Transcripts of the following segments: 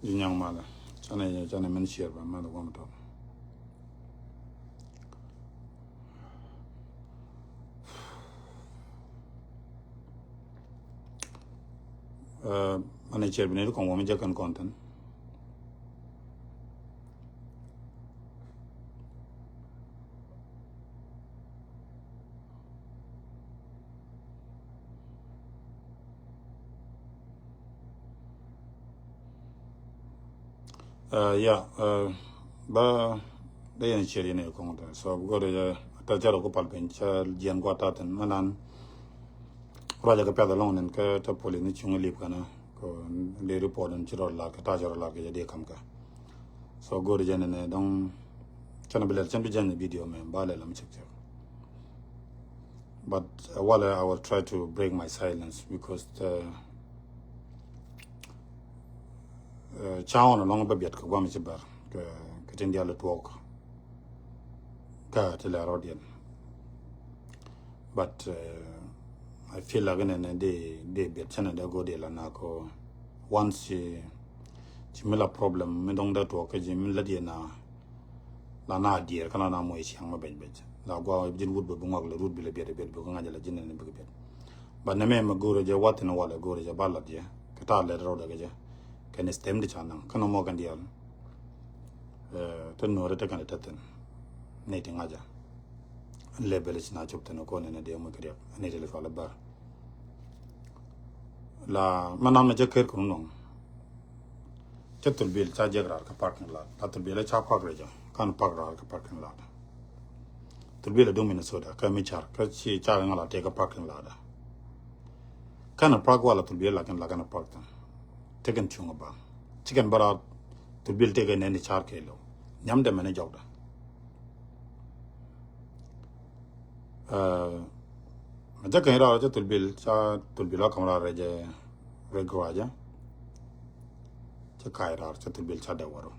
young mother. Chana men share by mother woman. And I share with con woman jack and content. Yeah, ba they ain't share in a content. So go to the Jaro Palpin, Jan Guatat and Manan, Raja Capella and Katapoli, Nichung Lipana, they report and Chiro like a Tajar like a day come. So go to Jan and don't Chanabella Champion video, man, Balalam check. But while I will try to break my silence because Chown along a bit, Gwamichibar, Katindia let walk, Rodian. But I feel like in they be Canada go de Lanako. Once Chimilla problem, Medong that walk, Jimilla Diana, Lana dear, Kanana Moish, young baby. Lagua did wood bungag, the root be a bit, Bungajala Jin and Bugabit. But Name Magura, what in a while ago is a ballad, yeah, Qatar letter road again. Can stem the channel, can no more can deal. Turn no retain a tatin, nating aja. Label is not up to no con in a deal, Macria, and Italy for a bar. La Manama Jacker Kunong. Chetul bill, Chajagra, parking lot, Patul bill, a chap park raja, can't park a parking lot. To build a dominant soda, Kamichar, Kachi Charangala take a parking ladder. Can a park wall to be like an Lagana park them. Taken chungaba. Chicken barat to build taken any char kilo. Yam them any jogda. Jacan Raja to build to be Lacamara Reja Regraja. Chakaira to build Chadawaro.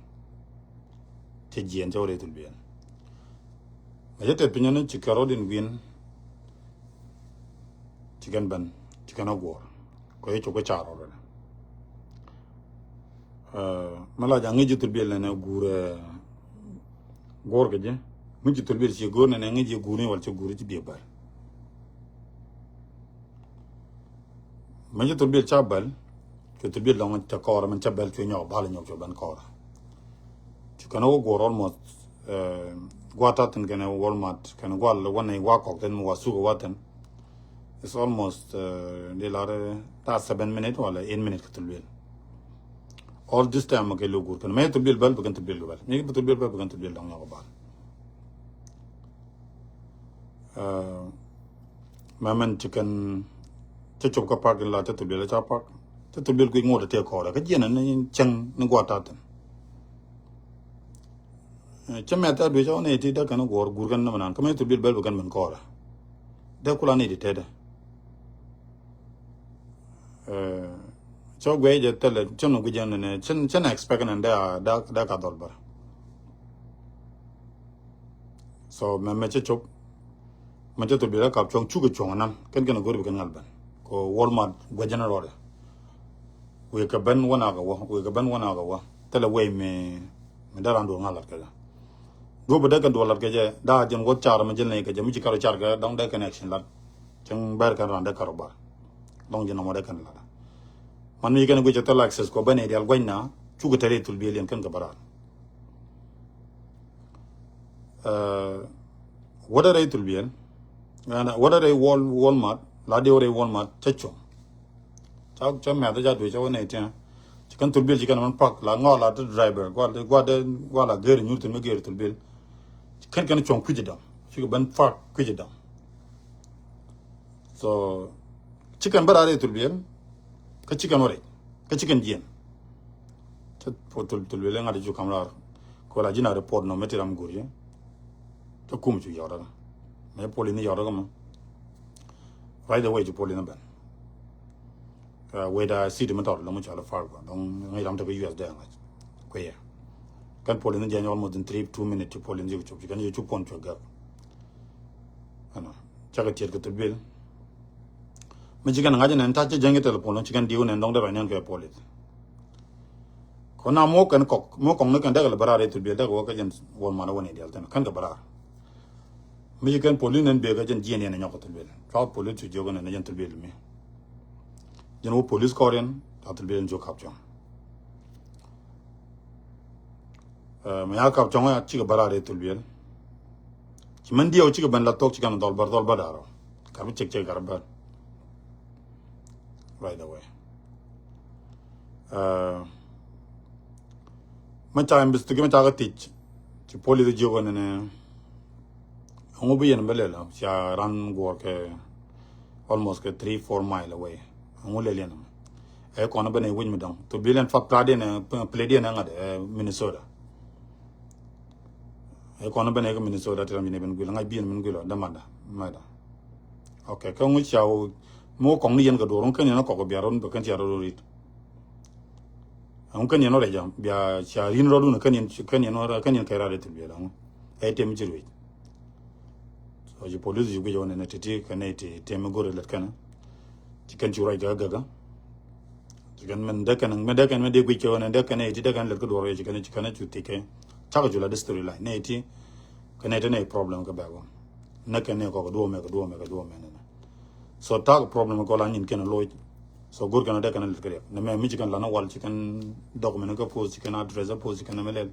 Tiji and Jore to be. I get opinion Chicarodin win chicken ban, chicken of war. Go to go char already. Malajangi to build and a gure gorgage, which to build your gun and energy guni or to guri to be a bar. Major to build chabal, to build long to car and chabel to your balling of your bancor. Chicken go almost Guatat and can a Walmart can go one a walk of them was sugar water. It's almost that's 7 minutes or 8 minutes to build. All this time, okay, look good. Can make to build well, begin to build well. Make to build well, begin to build on our bar. Maman chicken, Chichoka park and latte to build a chap park. To build quick more to take order. Again, and Chang Nguatatan. Chamata, which on 80 that can go Gurgan Naman, come to build Belgian Mancora. They could need it. So way you tell it, Chun Gujan and Chen expecting and there are dark adolba. So, my Machop, Macha to be like up Chong Chuguchonam, can go to Alban. Go Walmart, Guajan order. We can bend 1 hour, we can bend 1 hour, tell away me, Medarando Malaka. Go but they can do a lot of that, and what charm, Majanaca, Michikaro Charga, down the connection, like Chang Barker and the Carobar. Long Janamodakan ladder. Man, we can go to the access, go Benny, they'll win now, Chugatari to be in Kankabara. What are they to be in? And what are they Walmart, Ladio Walmart, Checho? Chak Madaja, which I want 18. Chicken to build chicken on park, Langola, the driver, Guala, Gary Newton, Megir to build. Can chong quit down. She can far quit down. So chicken barare to be in chicken ore, chicken gin. For to be laying at the camera, Colagina report no meteram guri. To come to Yorda. May pull in the Yorgam. Right away to pull in a ban. Where I see the metal, Lamuchala Fargo, don't make them to be US there. Queer. Can pull in the general more than 2 minutes to pull in YouTube. You can use 2 points to a gap. I know. Check a check to bill. Michigan Hajan and touch a jangle telephone, chicken deal and don't have an anchor police. kona mo kan kok mo kong kan dagal barare to be dagal ka jen won mana woni dial tan kan ga barar mi kan polin en be ga jen jien en nyoko to be ka polin to jogo na jen to be mi jen wo police korean ta to be en jo kap jong ma ya kap jong ya ci ga barare to be ci man diaw ci ga ban la tok ci kan dol badaro ka bi cek garba right away ma cha investigate ma cha ga teach ci poli de jogo ne ngo bi yen belela cha ran go ke almost ke 3-4 mile away ngo le len e ko na bane wujmi dang to bilen fa plade ne plede ne ngade Minnesota e ko na bane ko Minnesota tan mi ne ben gula ngai bien men gula damanda mada okay ko ngi chaw mo ko ni yen ga do ron kan ne ko ko biaron be kan cha ro rit on kan yen ore jam bia cha rin ro du kan yen kaira de tibia la e tem jiru so je police ju go ne tete kan ne te tem go re let kan ti kan ju rai ga ti kan men de kan me de kan me de go ke ne de kan ne ti de kan let ko do re ti kan ju ti ke cha ga ju la de story line ne ti kan ne te ne problem ka ba go na kan ne ko do me ne so ta problem ko la nin kan lo so good kan de kan let kare ne me mi kan la na wal ci kan document ko post ci kan address post ci kan me le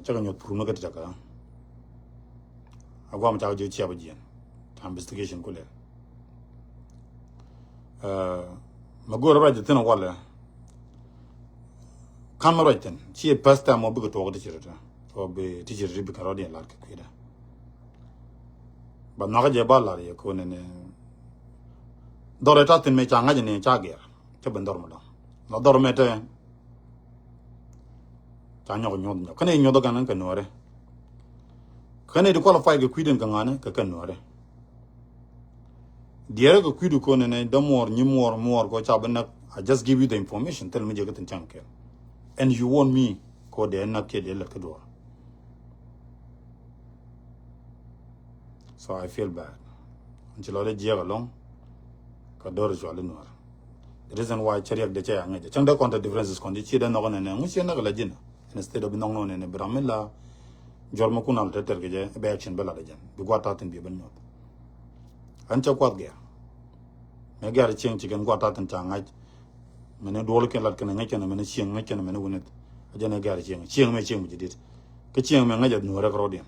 cha ga nyot pour no ga ta ka agwa ma ta ju ci abajien investigation ko le ma go ra de tan wala kan ma roten ci pasta mo bu to ga ci rata so be ti ci ribi ka rodin la ka kuida ba na ga je ba la ye ko ne dore tatin me changa jene chager che ben dormo da no dormete tanyo nyo kane nyo do ganan kanore kane di qualify ga kwiden kangane ka kanore diere ga kwidu ko ne da ni more ko cha ben I just give you the information tell me je gatin chanke and you want me ko de na ke de la kador so I feel bad until I je along kador jo le noir the reason why chariak de cha ngaje chang da counter differences kon di chi da no ne ngu chi na la jina instead of no ne bramela jor ma kunal te terge je be action bela de jan bi gwata tin bi ban not an cha kwat ge me gar cheng chi gen gwata tin cha ngaj mene dol ke lat ken ngaj ken mene cheng ngaj ken mene wunet ajana gar cheng me cheng bu dit ke cheng me ngaj no rek rodien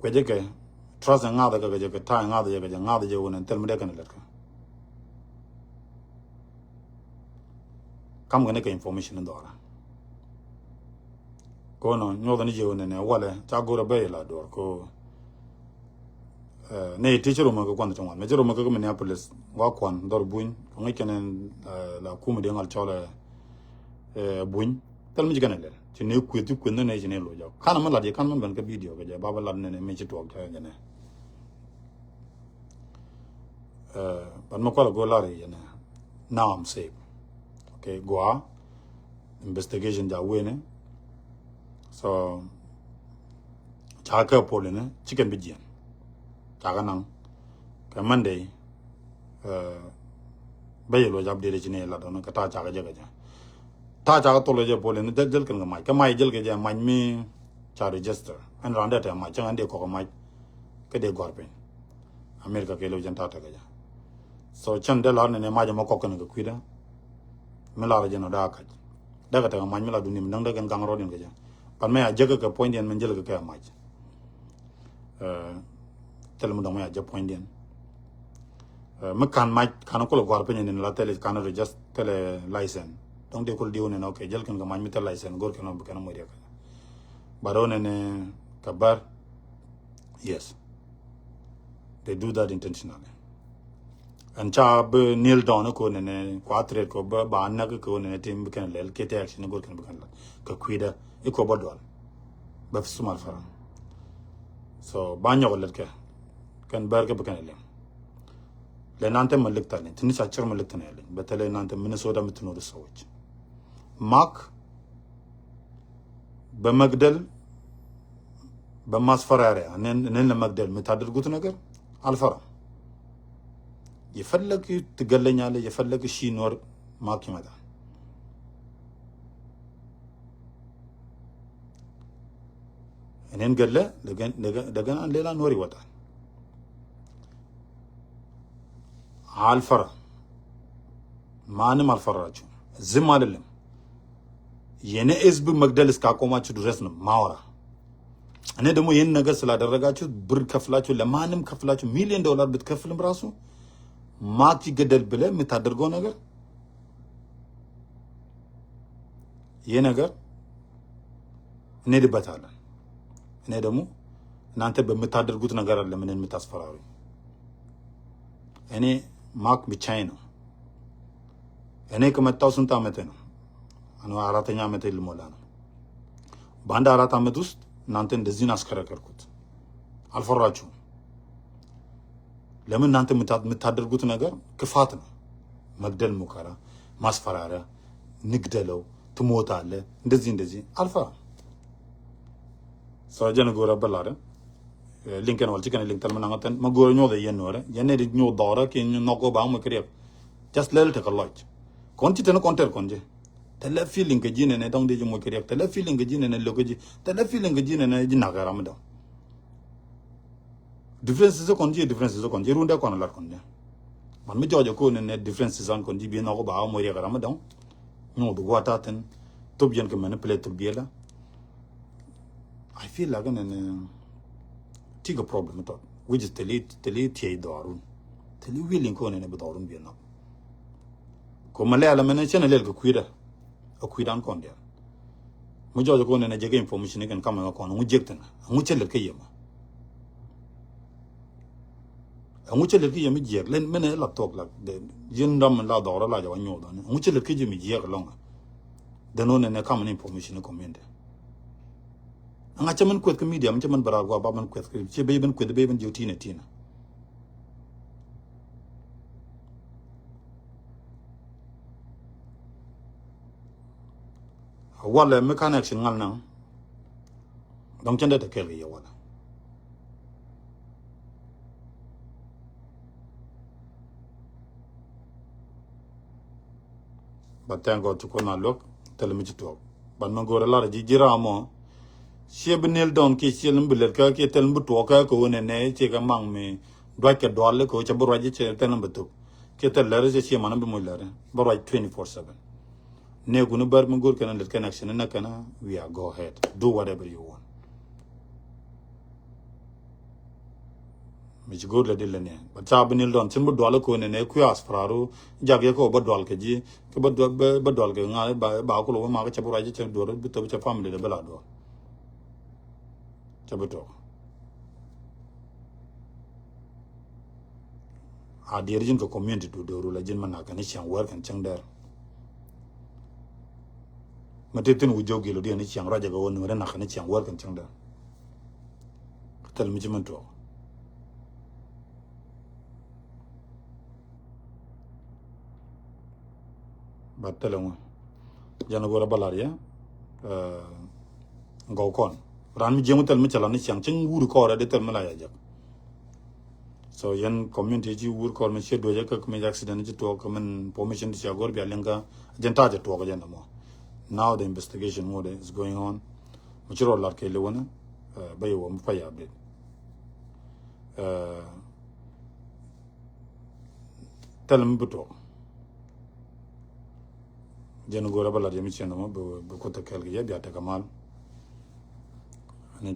kweje ke trust nga da ga je ka ta nga da je wonen tel me de kan let ka kam gane ka information ndora ko no nyo da ni je wonen wala ta go ra be la dor ko ne teacher ma ko kwanda twan me jero ma ko Minneapolis wa kwan dor buin ko ngi kenen la kuma de ngal chola buin tel mi gane le ci ne ku ti ku ne ci ne lo ja kana ma la de kan man ban ka video ga ja baba la ne me ci to ga ne but no kwala go la re ne now I'm safe okay go investigation ja wene so chaka pole ne chicken bijian chaka nang ka Monday bayelo jab de ci ne la don ka ta chaka jaga ja ta chaka to le je pole ne del kan ma ka mai jel ke ja ma mi cha register an randa ta ma chang ande ko ma ke de gorpen America ke lo jan ta ta ga ja so chan de la ne ma ja ma ko kan ga kwida me la ja no da ka daga ta ma mi la dunim nang daga gang rodin ga ja pan me a jaga ka point den men jel ga ka ma tel mu dama ya ja point den me kan ma kan ko lo gor pen ne la tele kan register tele license donc de ko diwo ne okay jel kan ga ma mi tele license gor kan kan mo rek barone ne kabar yes they do that intentionally and chab kneel down ko ne kwatre ko ba na ko ne tim kan lel ke te action gor kan kan ka kwida e ko bodol ba sumal fara so ba nyago let ke kan bar ke kan le nante malik tane tin sa chir malik tane le betale nante Minnesota mitno do sawch mak ba magdal ba mas farare nen la magdal metadir gut nagar al fara يفلك تقلني على يفلك شي نور ما كي مدان إنين قال له لقنا ليلا نوري وطن عالفرا ما نم الفرا جو زمان لهم ينه إزب مقدلس كاكوما شو درسنا ما ورا أنا دمو ين نجس لا درجة شو بركفلاتشو لما نم كفلاتشو $1,000,000 بتكفلم براسو ما كي قدر بله متادرجون أجر ين أجر ندي بتعلن أنا دمو نانته بمتادرجوت نجار اللي منين متاسفراري أنا ماك بتشينو أنا كم تاوسن تامتينو أنا عراتني عمتي المولانا باند عرات عمدوست نانتن دزين أسكره كركوت الفراجو لمن نانت متادرجوت نجار كفاتنا مقدل مكارا ماسفرارة نقدلو تموت على دزين الفا ساجنا غورا بلاره لينكن والتي كان لينك تلمنا عتن ما غور نيو ده ينورة ينه نيو دارا كي نقو بعمر كريب just ليل تكلاج كونتي تنا كونتر كونجي تلا feeling كجين نه دون دي جمو كريب تلا feeling كجين نه لوكجي تلا feeling كجين نه جي ناغرا مدو differences differences كونجي روندا كون لار كونجي man mi jojo ko ne differences an konji bi na ko ba mo yega ramadan no do wata ten to bien que manipulate to biela I feel like an tiga problem to which is teli tie darun teli willing ko ne be darun bi na ko male ala mena chene lel ko kuidan kon dia mu jojo ko ne jege information kan kama ko no mu jektana mu chele ke yema mucho le kije mi jek len mene laptop la de yindam la dora la jawa nyodo ne mucho le kije mi jek longa de no ne common information ko mende anga chaman kwet ko media chaman bara go ba man kwet che be ben kwet be ben joti ne tina wala me connection ngal nang dong chende te kel ye wala but thank God to kona look tell me to talk but no go la ji jira mo she benel don ki she lumbulet ka ki tel mbu to ka ko ne che ka mang me dwa ke dole ko che bro ji che tel mbu ke tel la je she manam mo la bro 24/7 ne gunu bar mo gor kana let connection na kana we are go ahead do whatever you want mi go le dile ne ba cha benel don chen mbu dole ko ne ku as fraru jage ko ba dol ke ji ke ba dol ke nga ba ko lo ma ka che bro ji che do bu to che family de bela do Chabuto. A dirigin ko community to do rula jin manaka ni chiang work and chang der. Matetin wujogi lo dia ni chiang raja go won na ka ni chiang work and chang der. Tel mi jimanto. Batelong. Jana gora balaria go kon. Ran mi jemu tel mi chala ni chiang ching wur ko ra de tel mala ya jak. So yan community ji wur ko mi che do ja ka mi accident ji to ko men permission ji agor bi alenga jenta ja to ko jenda mo. Now the investigation mode is going on. Muchiro lar ke lewana bayo mu faya update. Tel mi buto. Jenu gora bala je mi chenda mo be ko ta kel ge ya ta kamal. Ni